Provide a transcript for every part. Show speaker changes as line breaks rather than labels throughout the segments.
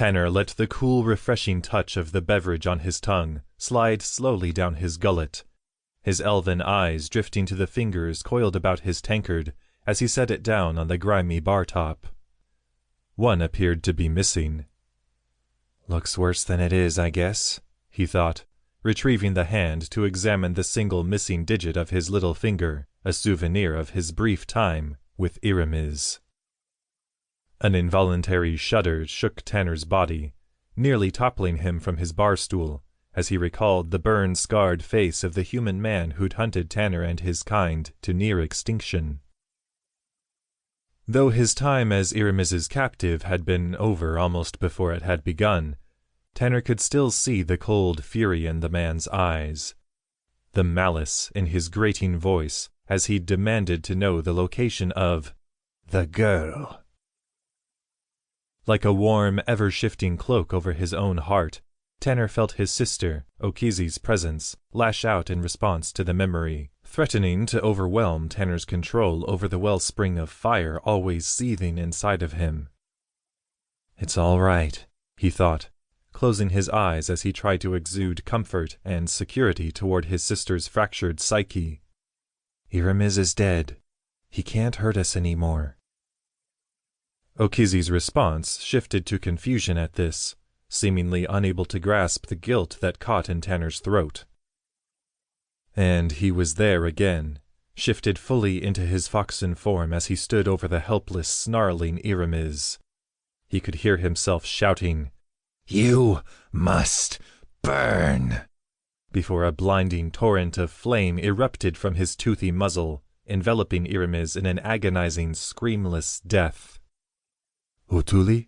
Tanner let the cool, refreshing touch of the beverage on his tongue slide slowly down his gullet, his elven eyes drifting to the fingers coiled about his tankard as he set it down on the grimy bar top. One appeared to be missing. "Looks worse than it is, I guess," he thought, retrieving the hand to examine the single missing digit of his little finger, a souvenir of his brief time with Eramis. An involuntary shudder shook Tanner's body, nearly toppling him from his bar stool, as he recalled the burn-scarred face of the human man who'd hunted Tanner and his kind to near extinction. Though his time as Eramis's captive had been over almost before it had begun, Tanner could still see the cold fury in the man's eyes, the malice in his grating voice as he demanded to know the location of the girl. Like a warm, ever-shifting cloak over his own heart, Tanner felt his sister, Okizi's presence, lash out in response to the memory, threatening to overwhelm Tanner's control over the wellspring of fire always seething inside of him. "It's all right," he thought, closing his eyes as he tried to exude comfort and security toward his sister's fractured psyche. "Eramis is dead. He can't hurt us anymore." Okizi's response shifted to confusion at this, seemingly unable to grasp the guilt that caught in Tanner's throat. And he was there again, shifted fully into his foxen form as he stood over the helpless, snarling Eramis. He could hear himself shouting, "You must burn," before a blinding torrent of flame erupted from his toothy muzzle, enveloping Eramis in an agonizing, screamless death. "Otuli?"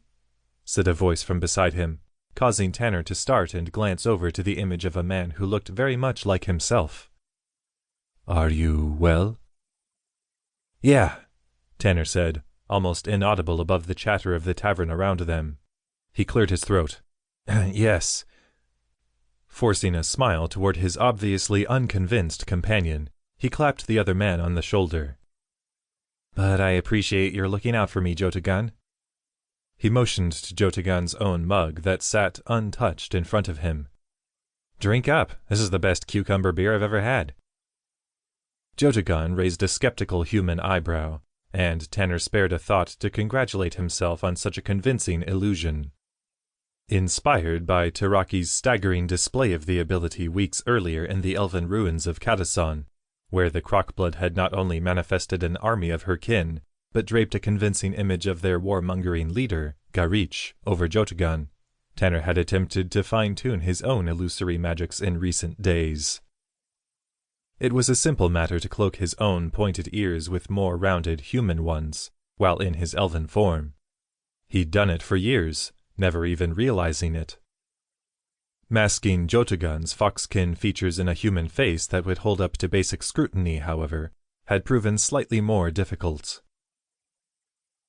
said a voice from beside him, causing Tanner to start and glance over to the image of a man who looked very much like himself. "Are you well?" "Yeah," Tanner said, almost inaudible above the chatter of the tavern around them. He cleared his throat. "Yes." Forcing a smile toward his obviously unconvinced companion, he clapped the other man on the shoulder. "But I appreciate your looking out for me, Jotagan." He motioned to Jotagan's own mug that sat untouched in front of him. "Drink up. This is the best cucumber beer I've ever had." Jotagan raised a skeptical human eyebrow, and Tanner spared a thought to congratulate himself on such a convincing illusion. Inspired by Taraki's staggering display of the ability weeks earlier in the elven ruins of Kadason, where the Crockblood had not only manifested an army of her kin, but draped a convincing image of their warmongering leader, Garich, over Jotagan, Tanner had attempted to fine-tune his own illusory magics in recent days. It was a simple matter to cloak his own pointed ears with more rounded human ones, while in his elven form. He'd done it for years, never even realizing it. Masking Jotagan's foxkin features in a human face that would hold up to basic scrutiny, however, had proven slightly more difficult.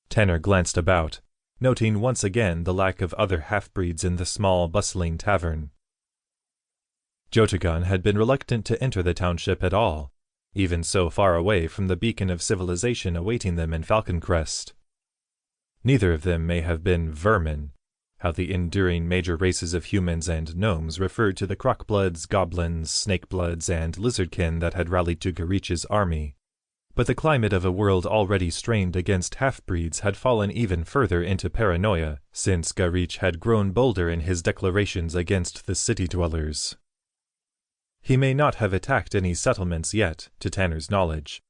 Tanner glanced about, noting once again the lack of other half-breeds in the small, bustling tavern. Jotagan had been reluctant to enter the township at all, even so far away from the beacon of civilization awaiting them in Falcon Crest. Neither of them may have been vermin, how the enduring major races of humans and gnomes referred to the crockbloods, goblins, snakebloods, and lizardkin that had rallied to Garich's army. But the climate of a world already strained against half-breeds had fallen even further into paranoia since Garich had grown bolder in his declarations against the city-dwellers. He may not have attacked any settlements yet, to Tanner's knowledge,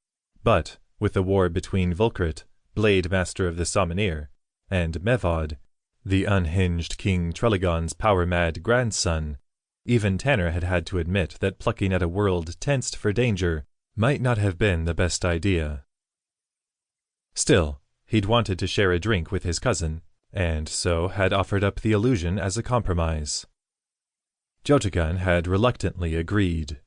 but, with the war between Volkrit, Blade Master of the Samanir, and Mevod, the unhinged King Treligon's power-mad grandson, even Tanner had had to admit that plucking at a world tensed for danger might not have been the best idea. Still, he'd wanted to share a drink with his cousin, and so had offered up the illusion as a compromise. Jotagan had reluctantly agreed.